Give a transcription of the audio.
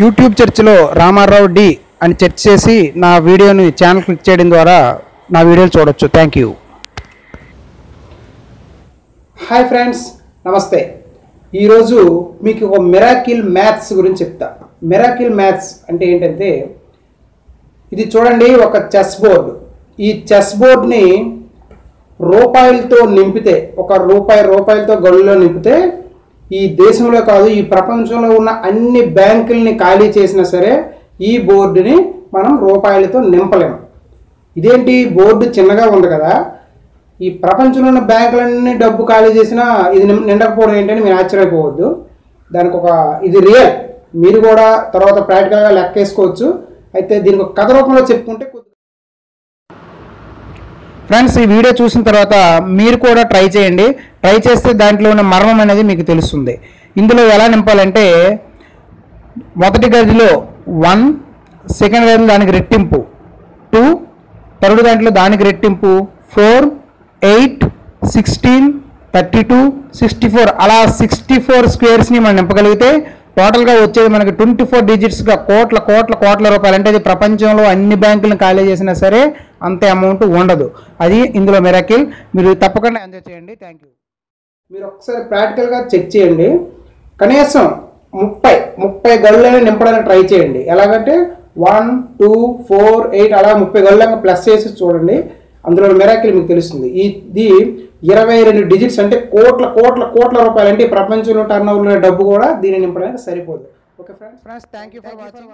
YouTube చర్చిలో Ramarao D అని search చేసి నా వీడియోని ఛానల్ క్లిక్ చేయడం ద్వారా నా వీడియోలు చూడొచ్చు. Thank you. హాయ్ ఫ్రెండ్స్, నమస్తే. ఈరోజు మీకు ఒక మిరాకిల్ మ్యాథ్స్ గురించి చెప్తా. మిరాకిల్ మ్యాథ్స్ అంటే ఏంటంటే, ఇది చూడండి, ఒక చెస్ బోర్డు. ఈ చెస్ బోర్డ్ని రూపాయలతో నింపితే, ఒక రూపాయలతో గడుల్లో నింపితే ఈ దేశంలో కాదు, ఈ ప్రపంచంలో ఉన్న అన్ని బ్యాంకుల్ని ఖాళీ చేసినా సరే ఈ బోర్డుని మనం రూపాయలతో నింపలేము. ఇదేంటి, బోర్డు చిన్నగా ఉంది కదా, ఈ ప్రపంచంలో ఉన్న బ్యాంకులన్నీ డబ్బు ఖాళీ చేసినా ఇది నిండకపోవడం ఏంటని మీరు ఆశ్చర్యపోవద్దు. దానికి ఇది రియల్. మీరు కూడా తర్వాత ప్రాక్టికల్గా లెక్కేసుకోవచ్చు. అయితే దీనికి ఒక కథ రూపంలో చెప్పుకుంటే ఫ్రెండ్స్, ఈ వీడియో చూసిన తర్వాత మీరు కూడా ట్రై చేయండి. ట్రై చేస్తే దాంట్లో ఉన్న మర్మం అనేది మీకు తెలుస్తుంది. ఇందులో ఎలా నింపాలంటే, మొదటి గదిలో 1, సెకండ్ గదిలో దానికి రెట్టింపు 2, థర్డ్ దాంట్లో దానికి రెట్టింపు 4, 8, 16, 32, 64 అలా 64 స్క్వేర్స్ని మనం నింపగలిగితే టోటల్గా వచ్చేది మనకి 24 డిజిట్స్గా కోట్ల రూపాయలు. అంటే అది ప్రపంచంలో అన్ని బ్యాంకులను ఖాళీ చేసినా సరే అంతే అమౌంట్ ఉండదు. అది ఇందులో మిరాకిల్. మీరు తప్పకుండా ఎంజాయ్ చేయండి. Thank you. మీరు ఒకసారి ప్రాక్టికల్గా చెక్ చేయండి. కనీసం 30 గడులైనా నింపడానికి ట్రై చేయండి. ఎలాగంటే 1, 2, 4, 8 అలా 30 గడులను ప్లస్ చేసి చూడండి. అందులో మిరాకిల్ మీకు తెలుస్తుంది. ఇది 22 డిజిట్స్ అంటే కోట్ల రూపాయలు. అంటే ప్రపంచంలో టర్న్ ఓవర్ డబ్బు కూడా దీన్ని నింపడానికి సరిపోదు. Okay friends, thank you for watching.